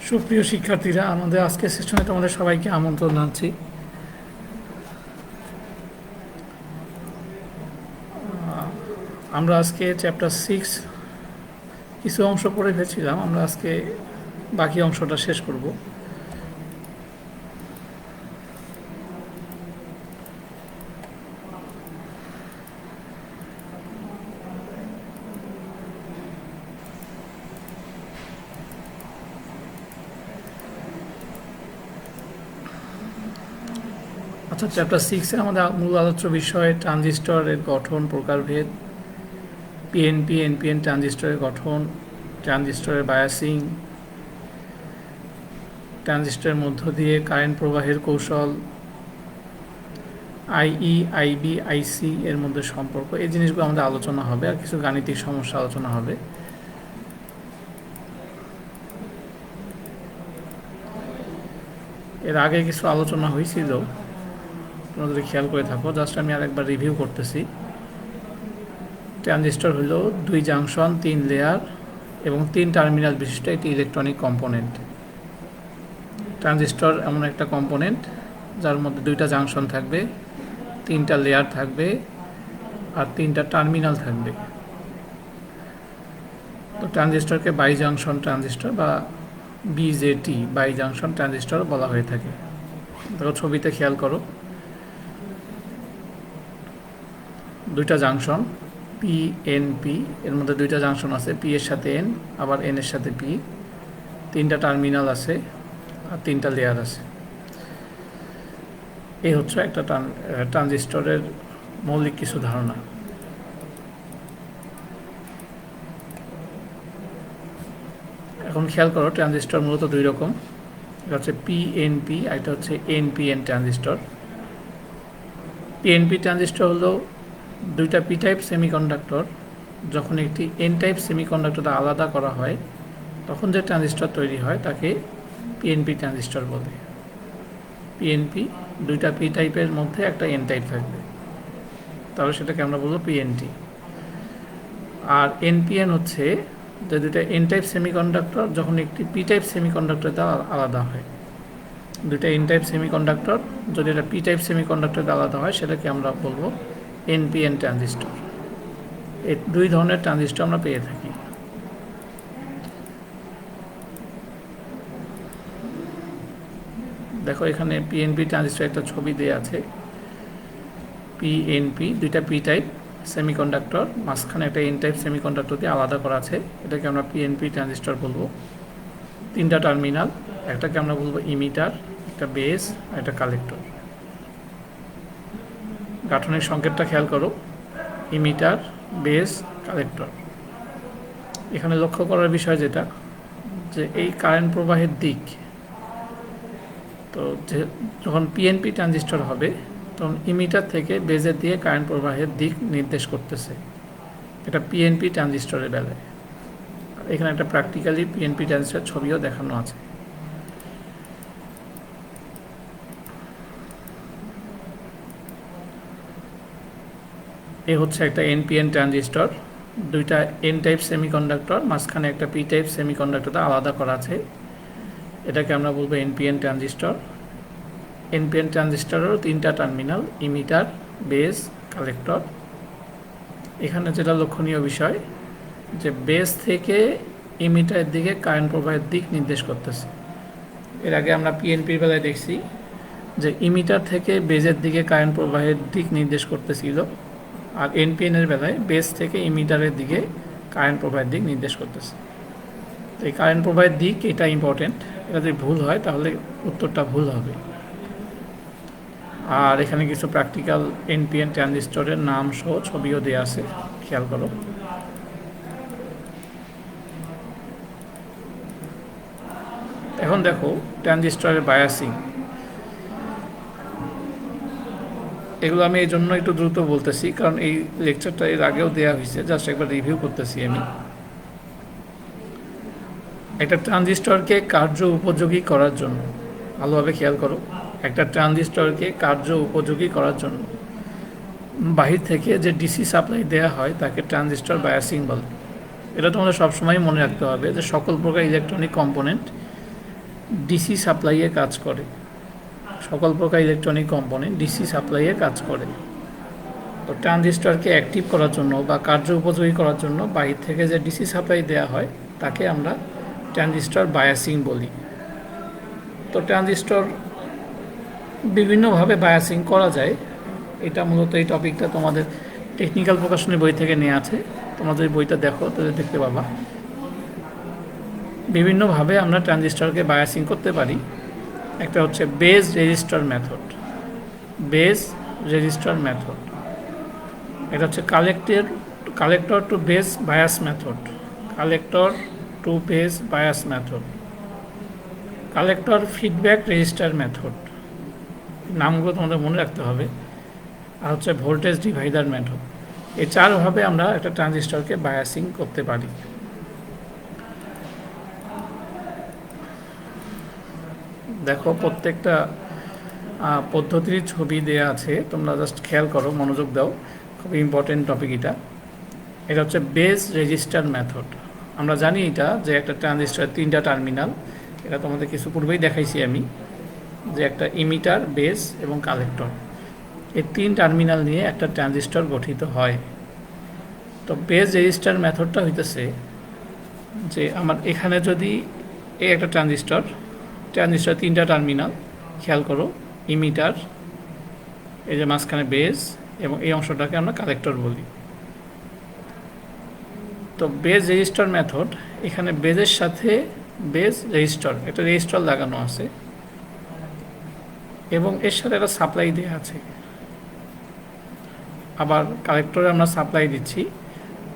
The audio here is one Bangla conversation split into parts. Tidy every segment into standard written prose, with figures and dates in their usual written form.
সুপ্রিয় শিক্ষার্থীরা, আমাদের আজকের সেশনে তোমাদের সবাইকে আমন্ত্রণ জানাচ্ছি। আমরা আজকে চ্যাপ্টার 6 কিছু অংশ পড়ে ফেলছিলাম, আমরা আজকে বাকি অংশটা শেষ করব। আচ্ছা, চ্যাপ্টার 6-এ আমাদের মূল আলোচ্য বিষয় ট্রানজিস্টরের গঠন, প্রকারভেদ, পিএনপি এনপিএন ট্রানজিস্টরের গঠন, ট্রানজিস্টরের বায়াসিং, ট্রানজিস্টরের মধ্য দিয়ে কারেন্ট প্রবাহের কৌশল, আইই, আইবি, আইসি এর মধ্যে সম্পর্ক, এই জিনিসগুলো আমাদের আলোচনা হবে, আর কিছু গাণিতিক সমস্যা আলোচনা হবে। এর আগে কিছু আলোচনা হয়েছিল, তোমরা যদি খেয়াল করে থাকো, জাস্ট আমি আরেকবার রিভিউ করতেছি। ট্রানজিস্টর হলো 2 জাংশন, 3 লেয়ার এবং 3 টার্মিনাল বিশিষ্ট একটি ইলেকট্রনিক কম্পোনেন্ট। ট্রানজিস্টর এমন একটা কম্পোনেন্ট যার মধ্যে 2টা জাংশন থাকবে, 3টা লেয়ার থাকবে আর 3টা টার্মিনাল থাকবে। তো ট্রানজিস্টরকে বাই জাংশন ট্রানজিস্টর বা বিজেটি, বাই জাংশন ট্রানজিস্টর বলা হয়ে থাকে। দেখো ছবিতে খেয়াল করো, 2টা জাংশন পি এন পি, এর মধ্যে 2টা জাংশন আছে, পি এর সাথে এন, আবার এন এর সাথে পি, 3টা টার্মিনাল আছে আর 3টা লেয়ার আছে। এই হচ্ছে একটা ট্রানজিস্টরের মৌলিক কিছু ধারণা। এখন খেয়াল করো, ট্রানজিস্টর মূলত 2 রকম, এটা হচ্ছে পিএনপি আর এটা হচ্ছে এনপিএন ট্রানজিস্টর। পিএনপি ট্রানজিস্টর হলো 2টা পি টাইপ সেমিকন্ডাক্টর, যখন একটি এন টাইপ সেমিকন্ডাক্টরটা আলাদা করা হয় তখন যে ট্রানজিস্টর তৈরি হয় তাকে পিএনপি ট্রানজিস্টর বলে। পিএনপি 2টা পি টাইপের মধ্যে একটা এন টাইপ থাকবে, তাহলে সেটাকে আমরা বলবো পিএনটি। আর এনপিএন হচ্ছে যে 2টা এন টাইপ সেমিকন্ডাক্টর যখন একটি পি টাইপ সেমিকন্ডাক্টর দ্বারা আলাদা হয়। 2টা এন টাইপ সেমিকন্ডাক্টর যদি এটা পি টাইপ সেমিকন্ডাক্টর দ্বারা আলাদা হয় সেটাকে আমরা বলবো এনপিএন ট্রানজিস্টর। এই 2 ধরনের ট্রানজিস্টর আমরা পেয়ে থাকি। দেখো এখানে পিএনপি ট্রানজিস্টর একটা ছবি দেওয়া আছে। পিএনপি 2টা পি টাইপ সেমিকন্ডাক্টর, মাঝখানে একটা এন টাইপ সেমিকন্ডাক্টর দিয়ে আলাদা করা আছে, এটাকে আমরা পিএনপি ট্রানজিস্টর বলবো। 3টা টার্মিনাল, একটাকে আমরা বলবো ইমিটার, একটা বেস আর একটা কালেক্টর। গাঠনিক সংকেতটা খেয়াল করো, ইমিটার, বেস, কালেক্টর। এখানে লক্ষ্য করার বিষয় যেটা, যে এই কারেন্ট প্রবাহের দিক, তো যখন পিএনপি ট্রানজিস্টর হবে তখন ইমিটার থেকে বেজের দিয়ে কারেন্ট প্রবাহের দিক নির্দেশ করতেছে, এটা পিএনপি ট্রানজিস্টরের বেলায়। এখানে একটা প্র্যাকটিক্যালি পিএনপি ট্রানজিস্টর ছবিও দেখানো আছে। এই হচ্ছে একটা এনপিএন ট্রানজিস্টর, 2টা এন টাইপ সেমিকন্ডাক্টর, মাঝখানে একটা পি টাইপ সেমিকন্ডাক্টরটা আলাদা করা আছে, এটাকে আমরা বলবো এনপিএন ট্রানজিস্টর। এনপিএন ট্রানজিস্টরেরও 3টা টার্মিনাল, ইমিটার, বেস, কালেক্টর। এখানে যেটা লক্ষণীয় বিষয়, যে বেস থেকে ইমিটারের দিকে কারেন্ট প্রবাহের দিক নির্দেশ করতেছে। এর আগে আমরা পিএনপির বেলায় দেখছি যে ইমিটার থেকে বেজের দিকে কারেন্ট প্রবাহের দিক নির্দেশ করতেছিল, আর এনপিএনের বেলায় বেস থেকে ইমিটারের দিকে কারেন্ট প্রবাহের দিক নির্দেশ করতেছে। তো এই কারেন্ট প্রবাহের দিক এটা ইম্পর্টেন্ট, এটা যদি ভুল হয় তাহলে উত্তরটা ভুল হবে। আর এখানে কিছু প্র্যাকটিক্যাল এনপিএন ট্রানজিস্টরের নাম সহ ছবিও দেওয়া আছে, খেয়াল করো। এখন দেখো ট্রানজিস্টরের বায়াসিং, এগুলো আমি এই জন্য একটু দ্রুত বলতেছি কারণ এই লেকচারটা এর আগেও দেওয়া হয়েছে, জাস্ট একবার রিভিউ করতেছি আমি। একটা ট্রানজিস্টরকে কার্য উপযোগী করার জন্য, ভালোভাবে খেয়াল করো, একটা ট্রানজিস্টরকে কার্য উপযোগী করার জন্য বাহির থেকে যে ডিসি সাপ্লাই দেওয়া হয় তাকে ট্রানজিস্টর বায়াসিং বলে। এটা তোমাদের সবসময় মনে রাখতে হবে যে সকল প্রকার ইলেকট্রনিক কম্পোনেন্ট ডিসি সাপ্লাইয়ে কাজ করে। সকল প্রকার ইলেকট্রনিক কম্পোনেন্ট ডিসি সাপ্লাইয়ে কাজ করে। তো ট্রানজিস্টরকে অ্যাক্টিভ করার জন্য বা কার্য উপযোগী করার জন্য বাইরে থেকে যে ডিসি সাপ্লাই দেওয়া হয় তাকে আমরা ট্রানজিস্টর বায়াসিং বলি। তো ট্রানজিস্টর বিভিন্নভাবে বায়াসিং করা যায়। এটা মূলত এই টপিকটা তোমাদের টেকনিক্যাল প্রকাশনী বই থেকে নেওয়া আছে। তোমরা যদি বইটা দেখো তাহলে দেখতে পাবা বিভিন্নভাবে আমরা ট্রানজিস্টরকে বায়াসিং করতে পারি। একটা হচ্ছে base resistor method. Base resistor method এটা হচ্ছে collector to base bias method. Collector to base bias method. Collector feedback resistor method, নামগুলো তোমাদের মনে রাখতে হবে। আর হচ্ছে ভোল্টেজ ডিভাইডার মেথড। এই চারভাবে আমরা একটা ট্রানজিস্টরকে বায়াসিং করতে পারি। দেখো প্রত্যেকটা পদ্ধতির ছবি দেওয়া আছে, তোমরা জাস্ট খেয়াল করো, মনোযোগ দাও, খুব ইম্পর্টেন্ট টপিক এটা। এটা হচ্ছে বেজ রেজিস্টার মেথড। আমরা জানি এটা যে একটা ট্রানজিস্টরের 3টা টার্মিনাল, এটা তোমাদের কিছু পূর্বেই দেখাইছি আমি, যে একটা ইমিটার, বেজ এবং কালেক্টর, এই 3 টার্মিনাল নিয়ে একটা ট্রানজিস্টর গঠিত হয়। তো বেজ রেজিস্টার মেথডটা হইতেছে যে আমার এখানে যদি এই একটা ট্রানজিস্টর 3টা টার্মিনাল, খেয়াল করো, ইমিটার, এই যে মাঝখানে বেজ, এবং এই অংশটাকে আমরা কালেক্টর বলি। তো বেজ রেজিস্টার মেথড, এখানে বেজের সাথে বেজ রেজিস্টার, একটা রেজিস্টার লাগানো আছে এবং এর সাথে একটা সাপ্লাই দেওয়া আছে। আবার কালেক্টরে আমরা সাপ্লাই দিচ্ছি।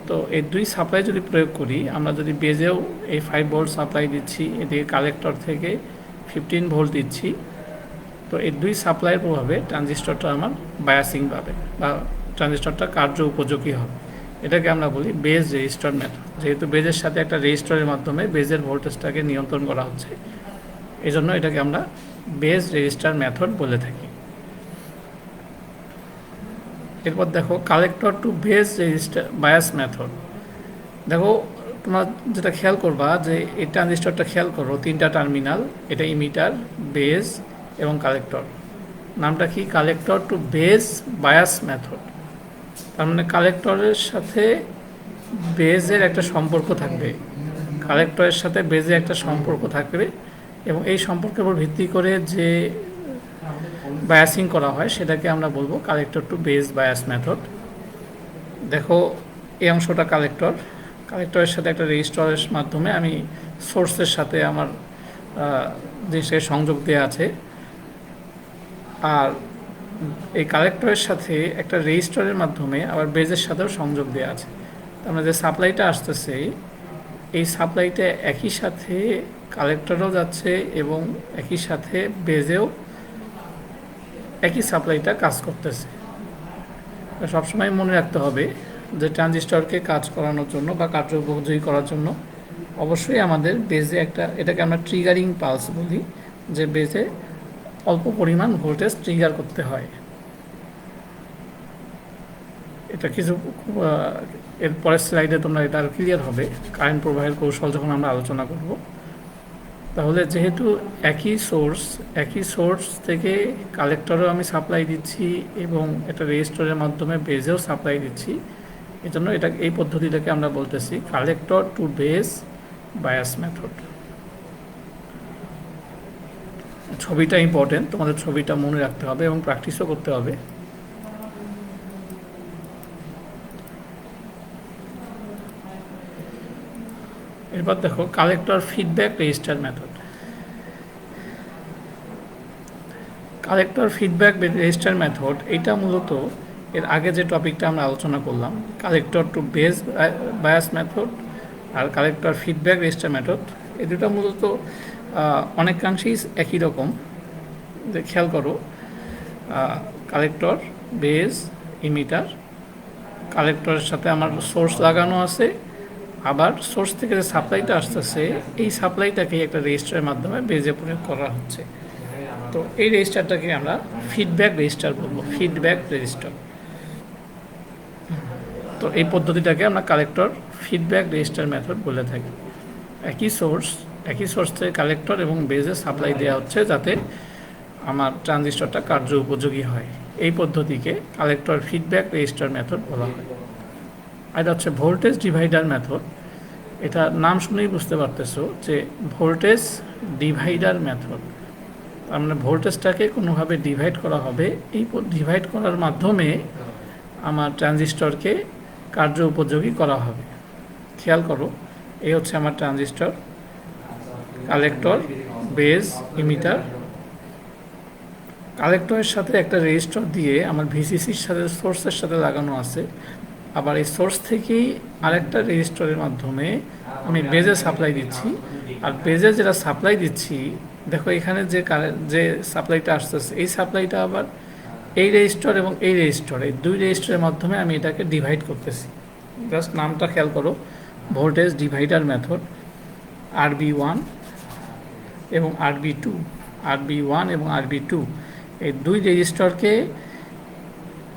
তো এই 2 সাপ্লাই যদি প্রয়োগ করি, আমরা যদি বেজেও এই 5 ভোল্ট সাপ্লাই দিচ্ছি, এদিকে কালেক্টর থেকে 15 ভোল্ট দিচ্ছি, তো এই 2 সাপ্লাইয়ের প্রভাবে ট্রানজিস্টরটা আমার বায়াসিং পাবে বা ট্রানজিস্টরটা কার্য উপযোগী হবে। এটাকে আমরা বলি বেজ রেজিস্টার মেথড। যেহেতু বেজের সাথে একটা রেজিস্টারের মাধ্যমে বেজের ভোল্টেজটাকে নিয়ন্ত্রণ করা হচ্ছে, এই জন্য এটাকে আমরা বেজ রেজিস্টার মেথড বলে থাকি। এরপর দেখো collector to base resistor bias method. দেখো তোমরা যেটা খেয়াল করবা যে এই ট্রানজিস্টরটা খেয়াল করো, 3টা টার্মিনাল, এটা ইমিটার, বেজ এবং কালেক্টর। নামটা কি? Collector to base bias method. তার মানে কালেক্টরের সাথে বেজের একটা সম্পর্ক থাকবে, কালেক্টরের সাথে বেজের একটা সম্পর্ক থাকবে, এবং এই সম্পর্কের উপর ভিত্তি করে যে বায়াসিং করা হয় সেটাকে আমরা বলবো collector to base bias method. দেখো এই অংশটা কালেক্টর, কালেক্টরের সাথে একটা রেজিস্টারের মাধ্যমে আমি সোর্সের সাথে আমার জিনিসটাকে সংযোগ দেওয়া আছে, আর এই কালেক্টরের সাথে একটা রেজিস্টারের মাধ্যমে আবার বেজের সাথেও সংযোগ দেওয়া আছে। তার মানে যে সাপ্লাইটা আসতেছে, এই সাপ্লাইটা একই সাথে কালেক্টরও যাচ্ছে এবং একই সাথে বেজেও একই সাপ্লাইটা কাজ করতেছে। সবসময় মনে রাখতে হবে যে ট্রানজিস্টরকে কাজ করানোর জন্য বা কার্য উপযোগী করার জন্য অবশ্যই আমাদের বেজে একটা, এটাকে আমরা ট্রিগারিং পালস বলি, যে বেজে অল্প পরিমাণ ভোল্টেজ ট্রিগার করতে হয়। এটা কিছু এর পরের স্লাইডে তোমরা এটা আর ক্লিয়ার হবে, কারেন্ট প্রবাহের কৌশল যখন আমরা আলোচনা করব। তাহলে যেহেতু একই সোর্স থেকে কালেক্টরেও আমি সাপ্লাই দিচ্ছি এবং এটা রেজিস্টরের মাধ্যমে বেজেও সাপ্লাই দিচ্ছি, এই জন্য এই পদ্ধতিটাকে আমরা বলতেছি collector to base bias method. ছবিটা ইম্পর্টেন্ট, তোমাদের ছবিটা মনে রাখতে হবে এবং প্র্যাকটিসও করতে হবে। এরপর দেখো collector feedback resistor method. Collector feedback resistor method, এটা মূলত এর আগে যে টপিকটা আমরা আলোচনা করলাম, collector to base bias method আর কালেক্টর ফিডব্যাক রেজিস্টার মেথড, এই দুটো মূলত অনেকাংশেই একই রকম। যে খেয়াল করো, কালেক্টর, বেজ, ইমিটার, কালেক্টরের সাথে আমার সোর্স লাগানো আছে, আবার সোর্স থেকে যে সাপ্লাইটা আসতেছে এই সাপ্লাইটাকে একটা রেজিস্টারের মাধ্যমে বেজে প্রয়োগ করা হচ্ছে। তো এই রেজিস্টারটাকে আমরা ফিডব্যাক রেজিস্টার বলবো, ফিডব্যাক রেজিস্টার। তো এই পদ্ধতিটাকে আমরা কালেক্টর ফিডব্যাক রেজিস্টার মেথড বলে থাকি। একই সোর্স, একই সোর্স থেকে কালেক্টর এবং বেজে সাপ্লাই দেওয়া হচ্ছে যাতে আমার ট্রানজিস্টরটা কার্য উপযোগী হয়। এই পদ্ধতিকে কালেক্টর ফিডব্যাক রেজিস্টার মেথড বলা হয়। এটা হচ্ছে ভোল্টেজ ডিভাইডার মেথড। এটা নাম শুনেই বুঝতে পারতেছো যে ভোল্টেজ ডিভাইডার মেথড, তার মানে ভোল্টেজটাকে কোনোভাবে ডিভাইড করা হবে। এই ডিভাইড করার মাধ্যমে আমার ট্রানজিস্টরকে কার্য উপযোগী করা হবে। খেয়াল করো, এই হচ্ছে আমার ট্রানজিস্টর, কালেক্টর, বেজ, ইমিটার। কালেক্টরের সাথে একটা রেজিস্টার দিয়ে আমার ভিসিসির সাথে সোর্সের সাথে লাগানো আছে। আবার এই সোর্স থেকেই আরেকটা রেজিস্টরের মাধ্যমে আমি বেজে সাপ্লাই দিচ্ছি। আর বেজে যেটা সাপ্লাই দিচ্ছি, দেখো এখানে যে সাপ্লাইটা আসতেছে, এই সাপ্লাইটা আবার এই রেজিস্টার এবং এই রেজিস্টার, এই দুই রেজিস্টারের মাধ্যমে আমি এটাকে ডিভাইড করতেছি। জাস্ট নামটা খেয়াল করো, ভোল্টেজ ডিভাইডার মেথড। RB1 এবং RB2, RB1 এবং RB2 এই দুই রেজিস্টারকে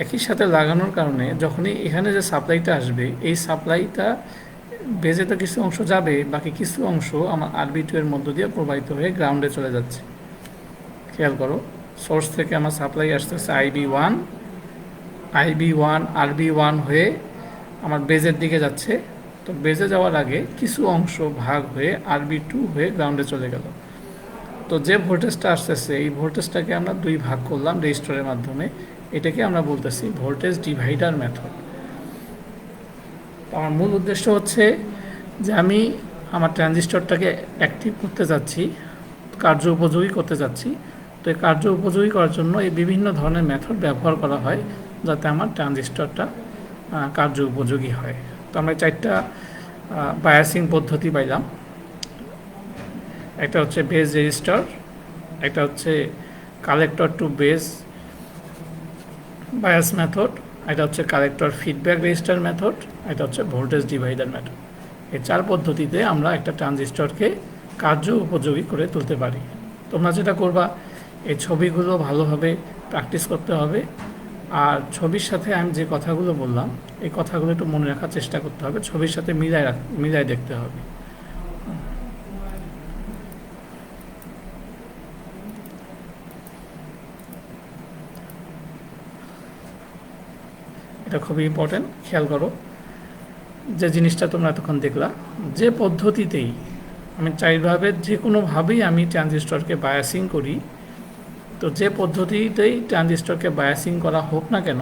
একই সাথে লাগানোর কারণে যখনই এখানে যে সাপ্লাইটা আসবে, এই সাপ্লাইটা বেজে তো কিছু অংশ যাবে, বাকি কিছু অংশ আমার RB2 এর মধ্য দিয়ে প্রবাহিত হয়ে গ্রাউন্ডে চলে যাচ্ছে। খেয়াল করো, সোর্স থেকে আমার সাপ্লাই আসতেছে IB1, RB1 হয়ে আমার বেজের দিকে যাচ্ছে। তো বেজে যাওয়ার আগে কিছু অংশ ভাগ হয়ে RB2 হয়ে গ্রাউন্ডে চলে গেল। তো যে ভোল্টেজটা আসতেছে, এই ভোল্টেজটাকে আমরা দুই ভাগ করলাম রেজিস্টরের মাধ্যমে। এটাকে আমরা বলতেছি ভোল্টেজ ডিভাইডার মেথড। আমার মূল উদ্দেশ্য হচ্ছে যে আমি আমার ট্রানজিস্টরটাকে অ্যাক্টিভ করতে যাচ্ছি, কার্য উপযোগী করতে যাচ্ছি। তো এই কার্য উপযোগী করার জন্য এই বিভিন্ন ধরনের মেথড ব্যবহার করা হয় যাতে আমার ট্রানজিস্টরটা কার্য উপযোগী হয়। তো আমরা চারটা বায়াসিং পদ্ধতি পাইলাম। একটা হচ্ছে বেজ রেজিস্টার, একটা হচ্ছে collector to base bias method, এটা হচ্ছে কালেক্টর ফিডব্যাক রেজিস্টার মেথড, এটা হচ্ছে ভোল্টেজ ডিভাইডার মেথড। এই চার পদ্ধতিতে আমরা একটা ট্রানজিস্টরকে কার্য উপযোগী করে তুলতে পারি। তোমরা যেটা করবা, এই ছবিগুলো ভালোভাবে প্র্যাকটিস করতে হবে। আর ছবির সাথে আমি যে কথাগুলো বললাম, এই কথাগুলো একটু মনে রাখার চেষ্টা করতে হবে, ছবির সাথে মিলাই দেখতে হবে। এটা খুবই ইম্পর্টেন্ট। খেয়াল করো, যে জিনিসটা তোমরা এতক্ষণ দেখলা, যে পদ্ধতিতেই আমি চাইভাবে যে কোনোভাবেই আমি ট্রানজিস্টরকে বায়াসিং করি, তো যে পদ্ধতিতেই ট্রানজিস্টরকে বায়াসিং করা হোক না কেন,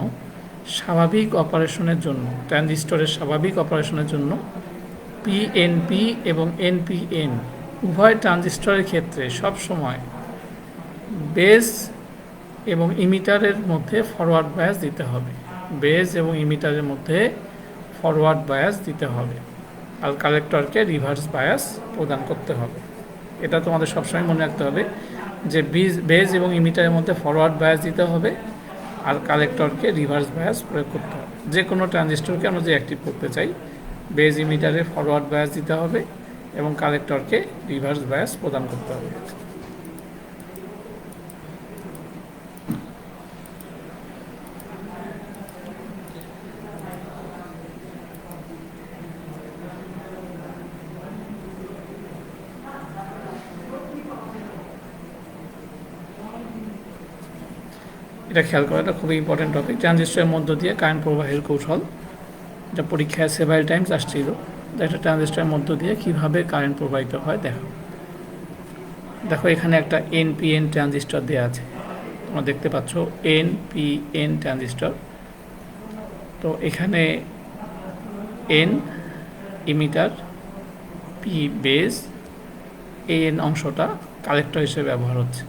স্বাভাবিক অপারেশনের জন্য, ট্রানজিস্টরের স্বাভাবিক অপারেশনের জন্য পিএনপি এবং এনপিএন উভয় ট্রানজিস্টরের ক্ষেত্রে সবসময় বেজ এবং ইমিটারের মধ্যে ফরওয়ার্ড বায়াস দিতে হবে। বেজ এবং ইমিটারের মধ্যে ফরওয়ার্ড বায়াস দিতে হবে, আর কালেক্টরকে রিভার্স বায়াস প্রদান করতে হবে। এটা তোমাদের সবসময় মনে রাখতে হবে যে বেজ এবং ইমিটারের মধ্যে ফরওয়ার্ড বায়াস দিতে হবে, আর কালেক্টরকে রিভার্স বায়াস প্রয়োগ করতে হবে। যে কোনো ট্রানজিস্টরকে আমরা যে অ্যাক্টিভ করতে চাই, বেজ ইমিটারে ফরওয়ার্ড বায়াস দিতে হবে এবং কালেক্টরকে রিভার্স বায়াস প্রদান করতে হবে। এটা খেয়াল করা, এটা খুবই ইম্পর্টেন্ট টপিক। ট্রানজিস্টরের মধ্য দিয়ে কারেন্ট প্রবাহের কৌশল, এটা পরীক্ষায় সেভারাল টাইমস আসছিল। একটা ট্রানজিস্টরের মধ্য দিয়ে কিভাবে কারেন্ট প্রবাহিত হয় দেখো এখানে একটা এনপিএন ট্রানজিস্টর দেওয়া আছে, তোমরা দেখতে পাচ্ছ এনপিএন ট্রানজিস্টর। তো এখানে N emitter, P base, N অংশটা কালেক্টর হিসেবে ব্যবহার হচ্ছে।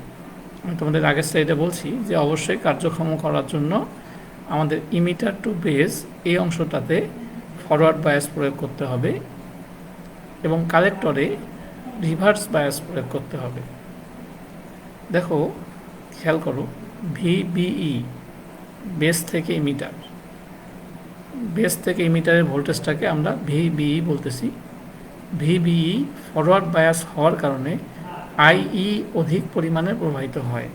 আমি তোমাদের আগের স্লাইডে বলছি যে অবশ্যই কার্যক্ষম করার জন্য আমাদের ইমিটার টু বেজ এই অংশটাতে ফরওয়ার্ড বায়াস প্রয়োগ করতে হবে এবং কালেক্টরে রিভার্স বায়াস প্রয়োগ করতে হবে। দেখো খেয়াল করো, ভিবিই বেস থেকে ইমিটার, বেস থেকে ইমিটারের ভোল্টেজটাকে আমরা ভিবিই বলতেছি। ভিবিই ফরওয়ার্ড বায়াস হওয়ার কারণে আইই অধিক পরিমাণে প্রবাহিত হয়।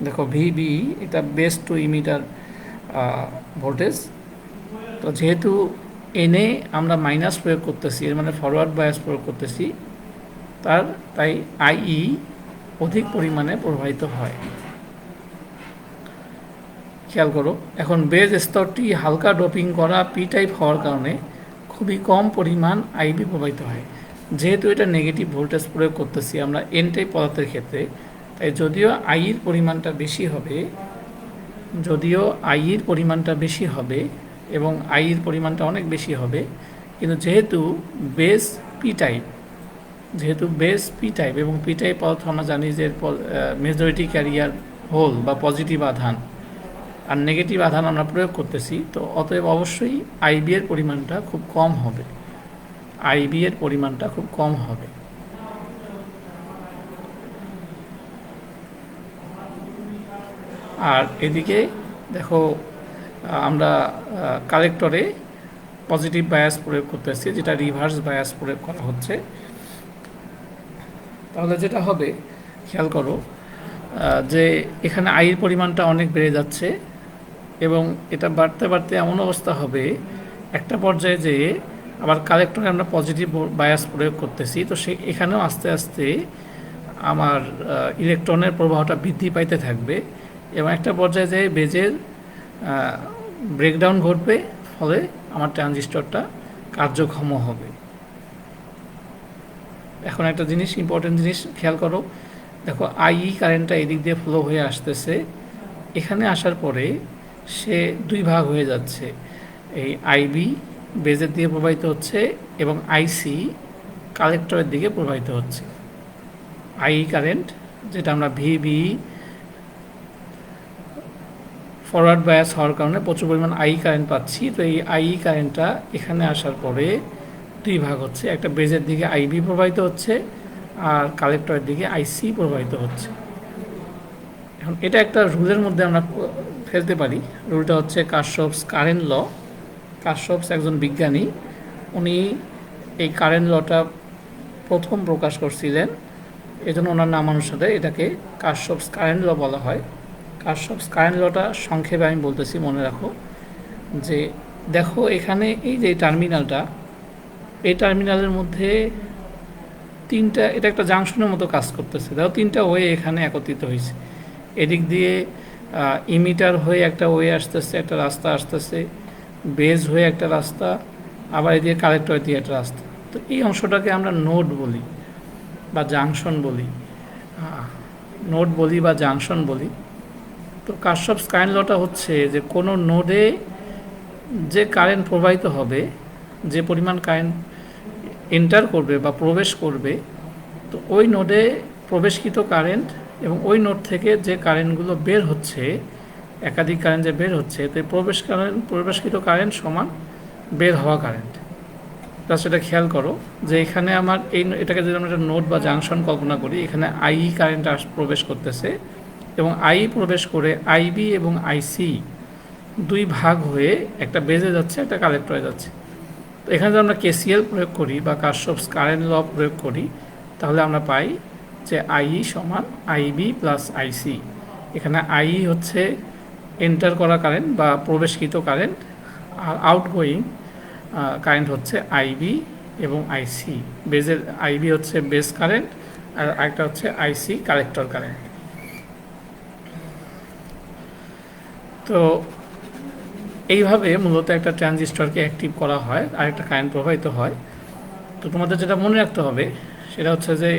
দেখো ভিবিই এটা বেস টু ইমিটার ভোল্টেজ। তো যেহেতু এনে আমরা মাইনাস প্রয়োগ করতেছি, এর মানে ফরওয়ার্ড বায়াস প্রয়োগ করতেছি, তো তাই আইই অধিক পরিমাণে প্রবাহিত হয়। খেয়াল করো, এখন বেজ স্তরটি হালকা ডোপিং করা পি টাইপ হওয়ার কারণে খুবই কম পরিমাণ আইবি প্রবাহিত হয়। যেহেতু এটা নেগেটিভ ভোল্টেজ প্রয়োগ করতেছি আমরা এন টাইপ পদার্থের ক্ষেত্রে, তাই যদিও আইয়ের পরিমাণটা বেশি হবে এবং আইয়ের পরিমাণটা অনেক বেশি হবে, কিন্তু যেহেতু বেস পি টাইপ এবং পি টাইপ পদার্থ আমরা জানি যে মেজরিটি ক্যারিয়ার হোল বা পজিটিভ আধান আর নেগেটিভ আধান আমরা প্রয়োগ করতেছি, তো অতএব অবশ্যই আইবি এর পরিমাণটা খুব কম হবে। আর এদিকে দেখো আমরা কালেক্টরে পজিটিভ বায়াস প্রয়োগ করতেছি, যেটা রিভার্স বায়াস প্রয়োগ করা হচ্ছে। তাহলে যেটা হবে, খেয়াল করো যে এখানে আইয়ের পরিমাণটা অনেক বেড়ে যাচ্ছে এবং এটা বাড়তে বাড়তে এমন অবস্থা হবে একটা পর্যায়ে যে আবার কালেক্টরে আমরা পজিটিভ বায়াস প্রয়োগ করতেছি, তো এখানেও আস্তে আস্তে আমার ইলেকট্রনের প্রবাহটা বৃদ্ধি পাইতে থাকবে এবং একটা পর্যায়ে যে বেজের ব্রেকডাউন ঘটবে, ফলে আমার ট্রানজিস্টরটা কার্যক্ষম হবে। এখন একটা ইম্পর্টেন্ট জিনিস খেয়াল করো, দেখো আইই কারেন্টটা এদিক দিয়ে ফ্লো হয়ে আসতেছে, এখানে আসার পরে সে দুই ভাগ হয়ে যাচ্ছে। এই আইবি বেজের দিকে প্রবাহিত হচ্ছে এবং আইসি কালেক্টরের দিকে প্রবাহিত হচ্ছে। আই কারেন্ট, যেটা আমরা ভিবি ফরওয়ার্ড বায়াস হওয়ার কারণে প্রচুর পরিমাণ আই কারেন্ট পাচ্ছি, তো এই আই কারেন্টটা এখানে আসার পরে দুই ভাগ হচ্ছে, একটা বেজের দিকে আইবি প্রবাহিত হচ্ছে আর কালেক্টরের দিকে আইসি প্রবাহিত হচ্ছে। এখন এটা একটা রুলের মধ্যে আমরা ফেলতে পারি। রুলটা হচ্ছে কারশফস কারেন্ট ল। কারশফস একজন বিজ্ঞানী, উনি এই কারেন্ট লটা প্রথম প্রকাশ করছিলেন, এজন্য ওনার নামানুসারে এটাকে কারশফস কারেন্ট ল বলা হয়। কারশফস কারেন্ট লটা সংক্ষেপে আমি বলতেছি, মনে রাখো যে দেখো এখানে এই যে টার্মিনালটা, এই টার্মিনালের মধ্যে এটা একটা জাংশনের মতো কাজ করতেছে। দেখো তিনটা ওয়ে এখানে একত্রিত হয়েছে, এদিক দিয়ে ইমিটার হয়ে একটা ওয়ে আসতেছে, একটা রাস্তা আসতেছে, বেজ হয়ে একটা রাস্তা, আবার এদিকে কালেক্টর দিয়ে একটা রাস্তা। তো এই অংশটাকে আমরা নোড বলি বা জাংশন বলি। তো কারশফস কারেন্ট লটা হচ্ছে যে কোনো নোডে যে কারেন্ট প্রবাহিত হবে, যে পরিমাণ কারেন্ট এন্টার করবে বা প্রবেশ করবে, তো ওই নোডে প্রবেশকৃত কারেন্ট এবং ওই নোড থেকে যে কারেন্টগুলো বের হচ্ছে, একাধিক কারেন্ট যে বের হচ্ছে, তো প্রবেশকৃত কারেন্ট সমান বের হওয়া কারেন্ট। তা সেটা খেয়াল করো যে এখানে আমার এটাকে যদি আমরা একটা নোড বা জাংশন কল্পনা করি, এখানে আই কারেন্ট প্রবেশ করতেছে এবং আই প্রবেশ করে আইবি এবং আইসি দুই ভাগ হয়ে একটা বেজে যাচ্ছে, একটা কালেক্টরে যাচ্ছে। তো এখানে যদি আমরা কেসিএল প্রয়োগ করি বা কারশফস কারেন্ট ল প্রয়োগ করি, তাহলে আমরা পাই যে আইই সমান আইবি প্লাস আইসি। এখানে আইই হচ্ছে এন্টার করা কারেন্ট বা প্রবেশকৃত কারেন্ট, আর আউটগোয়িং কারেন্ট হচ্ছে আইবি এবং আইসি। বেজের আইবি হচ্ছে বেস কারেন্ট আর আরেকটা হচ্ছে আইসি কালেক্টর কারেন্ট। তো এইভাবে মূলত একটা ট্রানজিস্টরকে অ্যাক্টিভ করা হয় আর একটা কারেন্ট প্রবাহিত হয়। তো তোমাদের যেটা মনে রাখতে হবে সেটা হচ্ছে যে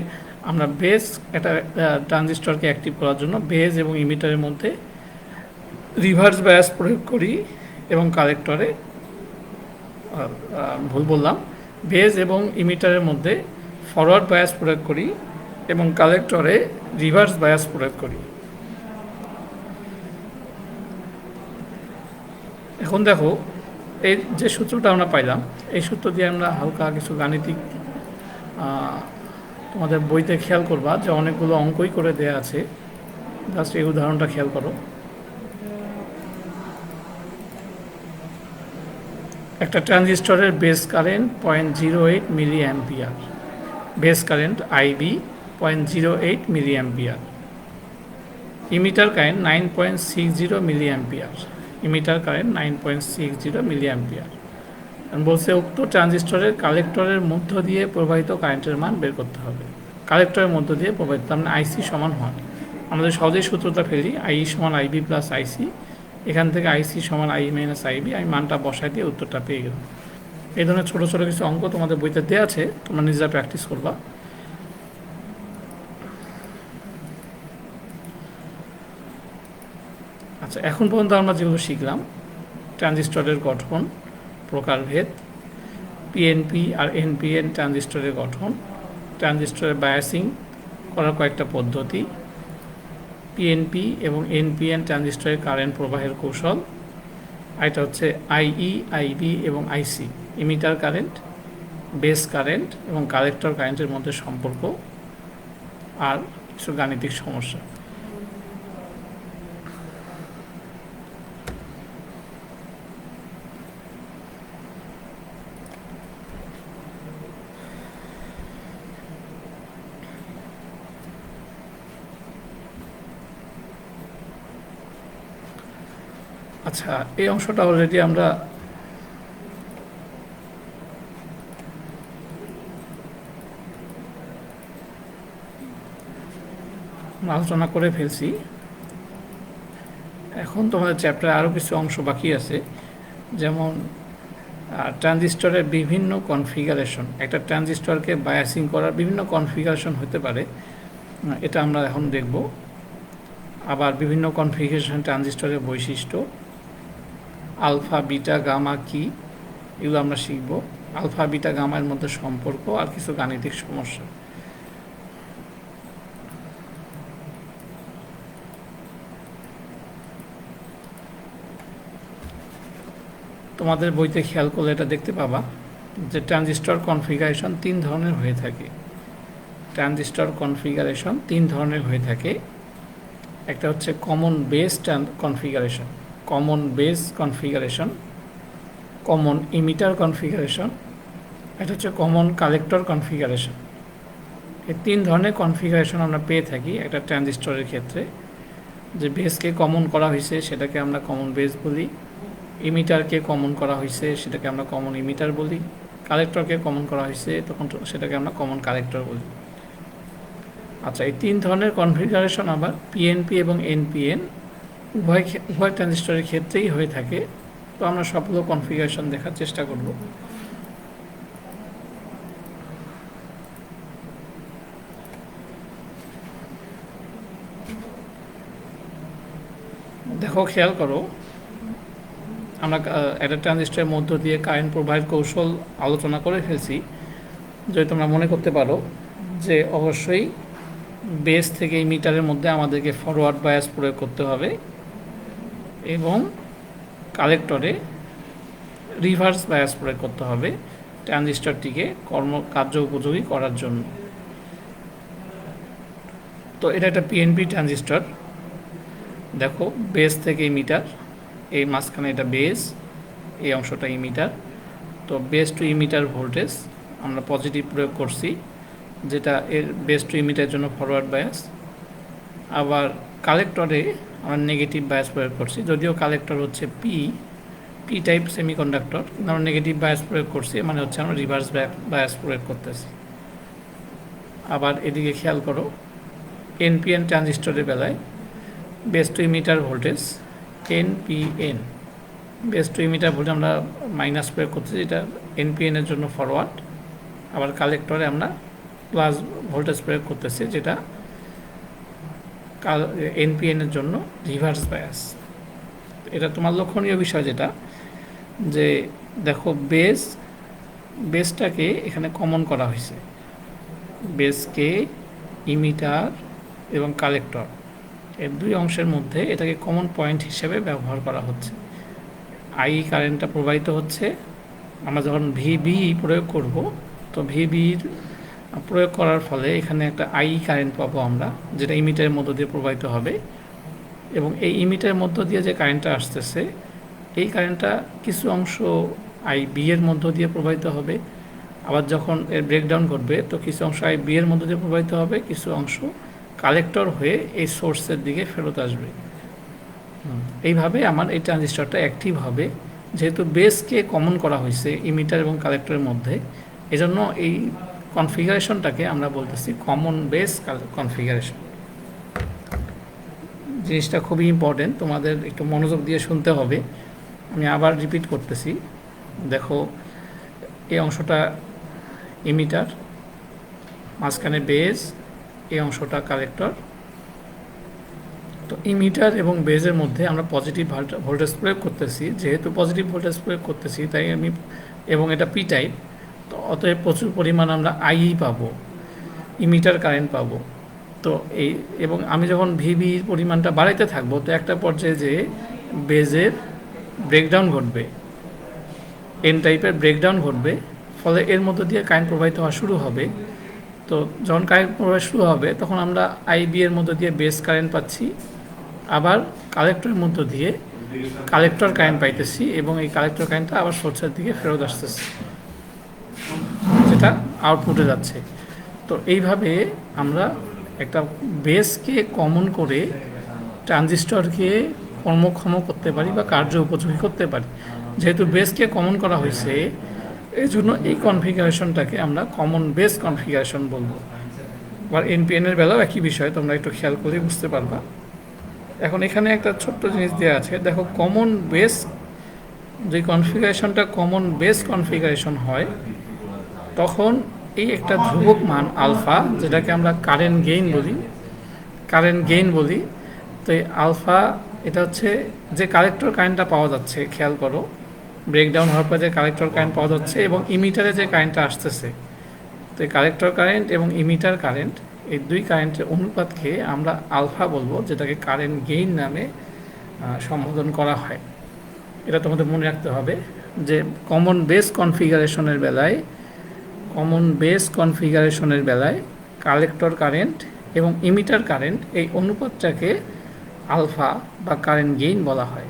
আমরা বেস একটা ট্রানজিস্টরকে অ্যাক্টিভ করার জন্য বেজ এবং ইমিটারের মধ্যে রিভার্স বায়াস প্রয়োগ করি এবং কালেক্টরে বেজ এবং ইমিটারের মধ্যে ফরওয়ার্ড বায়াস প্রয়োগ করি এবং কালেক্টরে রিভার্স বায়াস প্রয়োগ করি। এখন দেখো এই যে সূত্রটা আমরা পাইলাম, এই সূত্র দিয়ে আমরা হালকা কিছু গাণিতিক, তোমাদের বইতে খেয়াল করবা যে অনেকগুলো অঙ্কই করে দেয়া আছে, জাস্ট এই উদাহরণটা খেয়াল করো। একটা ট্রানজিস্টরের base current 0.08 milli ampere, base current IB 0.08 milli ampere, emitter current 9.60 milli ampere, emitter current 9.60 milli ampere. বলছে উক্ত ট্রানজিস্টরের কালেক্টরের মধ্য দিয়ে প্রবাহিত কারেন্টের মান বের করতে হবে। কালেক্টরের মধ্য দিয়ে প্রবাহিত, তার মানে আইসি সমান হয়। আমাদের সহজেই সূত্রটা ফেলি, আই সমান আইবি প্লাস আইসি। এখান থেকে আইসি সমান আই মাইনাস আইবি, আমি মানটা বসাই দিয়ে উত্তরটা পেয়ে গেলাম। এই ধরনের ছোটো ছোটো কিছু অঙ্ক তোমাদের বইতে দেওয়া আছে, তোমরা নিজেরা প্র্যাকটিস করবা। আচ্ছা, এখন পর্যন্ত আমরা যেগুলো শিখলাম, ট্রানজিস্টরের গঠন, প্রকারভেদ, পিএনপি আর এনপিএন ট্রানজিস্টরের গঠন, ট্রানজিস্টরের বায়াসিং করার কয়েকটা পদ্ধতি, পিএনপি এবং এনপিএন ট্রানজিস্টরের কারেন্ট প্রবাহের কৌশল, আর এটা হচ্ছে আইই, আইবি এবং আইসি, ইমিটার কারেন্ট, বেস কারেন্ট এবং কালেক্টর কারেন্টের মধ্যে সম্পর্ক, আর কিছু গাণিতিক সমস্যা। আচ্ছা, এই অংশটা অলরেডি আমরা আলোচনা করে ফেলছি। এখন তোমাদের চ্যাপ্টারে আরও কিছু অংশ বাকি আছে, যেমন ট্রানজিস্টরের বিভিন্ন কনফিগারেশন। একটা ট্রানজিস্টরকে বায়াসিং করার বিভিন্ন কনফিগারেশন হতে পারে, এটা আমরা এখন দেখব। আবার বিভিন্ন কনফিগারেশন ট্রানজিস্টরের বৈশিষ্ট্য, আলফা বিটা গামা কি, এগুলো আমরা শিখব। আলফা বিটা গামার মধ্যে সম্পর্ক আর কিছু গাণিতিক সমস্যা। তোমাদের বইতে খেয়াল করলে এটা দেখতে পাবা যে ট্রানজিস্টর কনফিগারেশন 3 ধরনের হয়ে থাকে। ট্রানজিস্টর কনফিগারেশন 3 ধরনের হয়ে থাকে। একটা হচ্ছে common base configuration, common base configuration, common emitter configuration, এটা হচ্ছে কমন কালেক্টর কনফিগারেশন। এই 3 ধরনের কনফিগারেশন আমরা পেয়ে থাকি একটা ট্রানজিস্টরের ক্ষেত্রে। যে বেসকে কমন করা হয়েছে সেটাকে আমরা কমন বেস বলি, ইমিটারকে কমন করা হয়েছে সেটাকে আমরা কমন ইমিটার বলি, কালেক্টরকে কমন করা হয়েছে তখন সেটাকে আমরা কমন কালেক্টর বলি। আচ্ছা, এই 3 ধরনের কনফিগারেশন আবার পিএনপি এবং এনপিএন উভয় ট্রানজিস্টরের ক্ষেত্রেই হয়ে থাকে। তো আমরা সবগুলো কনফিগারেশন দেখার চেষ্টা করব। দেখো, খেয়াল করো, আমরা একটা ট্রানজিস্টরের মধ্য দিয়ে কারেন্ট প্রবাহের কৌশল আলোচনা করে ফেলছি। যদি তোমরা মনে করতে পারো যে অবশ্যই বেস থেকে ইমিটারের মধ্যে আমাদেরকে ফরওয়ার্ড বায়াস প্রয়োগ করতে হবে এবং কালেক্টরে রিভার্স বায়াস প্রয়োগ করতে হবে ট্রানজিস্টরটিকে কার্য উপযোগী করার জন্য। তো এটা একটা পিএনপি ট্রানজিস্টর। দেখো, বেস থেকে ইমিটার, এই মাঝখানে এটা বেস, এই অংশটা ইমিটার। তো বেস টু ইমিটার ভোল্টেজ আমরা পজিটিভ প্রয়োগ করছি, যেটা এর বেস টু ইমিটারের জন্য ফরওয়ার্ড বায়াস। আবার কালেক্টরে আমরা নেগেটিভ বায়াস প্রয়োগ করছি, যদিও কালেক্টর হচ্ছে পি টাইপ সেমিকন্ডাক্টর, কিন্তু আমরা নেগেটিভ বায়াস প্রয়োগ করছি, মানে হচ্ছে আমরা রিভার্স বায়াস প্রয়োগ করতেছি। আবার এদিকে খেয়াল করো, এনপিএন ট্রানজিস্টরের বেলায় base to emitter voltage NPN, base to emitter voltage আমরা মাইনাস প্রয়োগ করতেছি, যেটা এনপিএনের জন্য ফরওয়ার্ড। আবার কালেক্টরে আমরা প্লাস ভোল্টেজ প্রয়োগ করতেছি, যেটা এনপিএনের জন্য রিভার্স বায়াস। এটা তোমার লক্ষণীয় বিষয় যেটা, যে দেখো বেসটাকে এখানে কমন করা হয়েছে, বেসকে ইমিটার এবং কালেক্টর এর 2 অংশের মধ্যে এটাকে কমন পয়েন্ট হিসেবে ব্যবহার করা হচ্ছে। আই কারেন্টটা প্রবাহিত হচ্ছে, আমরা যখন ভিবি প্রয়োগ করব, তো ভিবির প্রয়োগ করার ফলে এখানে একটা আই কারেন্ট পাবো আমরা, যেটা ইমিটারের মধ্য দিয়ে প্রবাহিত হবে। এবং এই ইমিটারের মধ্য দিয়ে যে কারেন্টটা আসতেছে, এই কারেন্টটা কিছু অংশ আই বি এর মধ্য দিয়ে প্রবাহিত হবে। আবার যখন এর ব্রেকডাউন ঘটবে, তো কিছু অংশ আই বি এর মধ্য দিয়ে প্রবাহিত হবে, কিছু অংশ কালেক্টর হয়ে এই সোর্সের দিকে ফেরত আসবে। এইভাবে আমার এই ট্রানজিস্টরটা অ্যাক্টিভ হবে, যেহেতু বেসকে কমন করা হয়েছে ইমিটার এবং কালেক্টরের মধ্যে। এজন্য এই কনফিগারেশনটাকে আমরা বলতেছি কমন বেস কনফিগারেশন। জিনিসটা খুবই ইম্পর্টেন্ট, তোমাদের একটু মনোযোগ দিয়ে শুনতে হবে। আমি আবার রিপিট করতেছি। দেখো, এই অংশটা ইমিটার, মাঝখানে বেজ, এই অংশটা কালেক্টর। তো ইমিটার এবং বেজের মধ্যে আমরা পজিটিভ ভোল্টেজ প্রয়োগ করতেছি। যেহেতু পজিটিভ ভোল্টেজ প্রয়োগ করতেছি তাই আমি, এবং এটা পি টাইপ, তো অতএব প্রচুর পরিমাণ আমরা আইই পাবো, ইমিটার কারেন্ট পাবো। তো এই, এবং আমি যখন ভিবির পরিমাণটা বাড়াইতে থাকবো তো একটা পর্যায়ে যে বেজের ব্রেকডাউন ঘটবে, এন টাইপের ব্রেকডাউন ঘটবে, ফলে এর মধ্য দিয়ে কারেন্ট প্রবাহিত হওয়া শুরু হবে। তো যখন কারেন্ট প্রবাহ শুরু হবে তখন আমরা আইবি এর মধ্য দিয়ে বেস কারেন্ট পাচ্ছি, আবার কালেক্টরের মধ্য দিয়ে কালেক্টর কারেন্ট পাইতেছি, এবং এই কালেক্টর কারেন্টটা আবার সোর্সের দিকে ফেরত আসতেছে, যেটা আউটপুটে যাচ্ছে। তো এইভাবে আমরা একটা বেসকে কমন করে ট্রানজিস্টরকে কর্মক্ষম করতে পারি বা কার্য উপযোগী করতে পারি। যেহেতু বেসকে কমন করা হয়েছে, এই জন্য এই কনফিগারেশনটাকে আমরা কমন বেস কনফিগারেশন বলবো। আবার এনপিএনের বেলাও একই বিষয়, তোমরা একটু খেয়াল করে বুঝতে পারবা। এখন এখানে একটা ছোট্ট জিনিস দেওয়া আছে, দেখো কমন বেস, যে কনফিগারেশনটা কমন বেস কনফিগারেশন হয় তখন এই একটা ধ্রুবক মান আলফা, যেটাকে আমরা কারেন্ট গেইন বলি। তো এই আলফা, এটা হচ্ছে যে কালেক্টর কারেন্টটা পাওয়া যাচ্ছে, খেয়াল করো, ব্রেকডাউন হওয়ার পর যে কালেক্টর কারেন্ট পাওয়া যাচ্ছে এবং ইমিটারে যে কারেন্টটা আসতেছে, তো এই কালেক্টর কারেন্ট এবং ইমিটার কারেন্ট, এই দুই কারেন্টের অনুপাতকে আমরা আলফা বলবো, যেটাকে কারেন্ট গেইন নামে সম্বোধন করা হয়। এটা তোমাদের মনে রাখতে হবে যে কমন বেস কনফিগারেশনের বেলায় কালেক্টর কারেন্ট এবং ইমিটার কারেন্ট, এই অনুপাতটাকে আলফা বা কারেন্ট গেইন বলা হয়।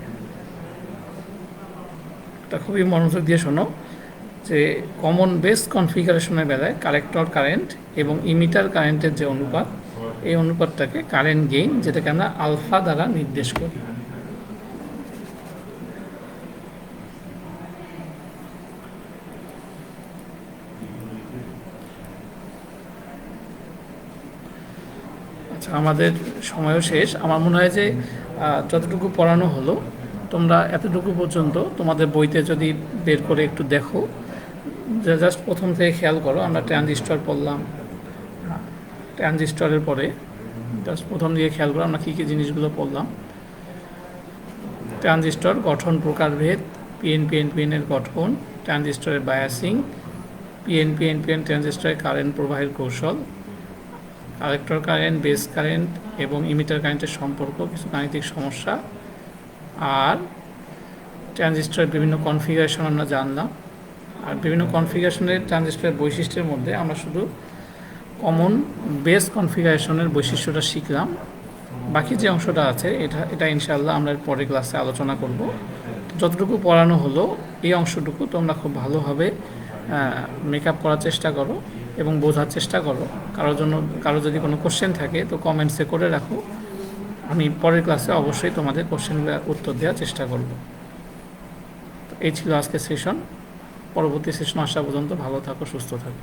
এটা খুবই মনোযোগ দিয়ে শোনো যে কমন বেস কনফিগারেশনের বেলায় কালেক্টর কারেন্ট এবং ইমিটার কারেন্টের যে অনুপাত, এই অনুপাতটাকে কারেন্ট গেইন, যেটাকে আমরা আলফা দ্বারা নির্দেশ করি। আচ্ছা, আমাদের সময়ও শেষ। আমার মনে হয় যে যতটুকু পড়ানো হলো, তোমরা এতটুকু পর্যন্ত তোমাদের বইতে যদি বের করে একটু দেখো, যে জাস্ট প্রথম থেকে খেয়াল করো, আমরা ট্রানজিস্টর পড়লাম, ট্রানজিস্টরের পরে জাস্ট প্রথম দিকে খেয়াল করো আমরা কী কী জিনিসগুলো পড়লাম। ট্রানজিস্টর গঠন, প্রকারভেদ, পিএনপিএন এর গঠন, ট্রানজিস্টরের বায়াসিং, পিএনপিএন ট্রানজিস্টরের কারেন্ট প্রবাহের কৌশল, কালেক্টর কারেন্ট, বেস কারেন্ট এবং ইমিটার কারেন্টের সম্পর্ক, কিছু গাণিতিক সমস্যা, আর ট্রানজিস্টরের বিভিন্ন কনফিগারেশন আমরা জানলাম। আর বিভিন্ন কনফিগারেশনের ট্রানজিস্টরের বৈশিষ্ট্যের মধ্যে আমরা শুধু কমন বেস কনফিগারেশনের বৈশিষ্ট্যটা শিখলাম। বাকি যে অংশটা আছে এটা ইনশাআল্লাহ আমরা পরের ক্লাসে আলোচনা করব। যতটুকু পড়ানো হলো এই অংশটুকু তোমরা খুব ভালোভাবে মেকআপ করার চেষ্টা করো এবং বোঝার চেষ্টা করো। কারো যদি কোনো কোশ্চেন থাকে তো কমেন্টসে করে রাখো, আমি পরের ক্লাসে অবশ্যই তোমাদের কোশ্চেনগুলোর উত্তর দেওয়ার চেষ্টা করব। এই ছিল আজকের সেশন। পরবর্তী সেশন আসা পর্যন্ত ভালো থাকো, সুস্থ থাকো।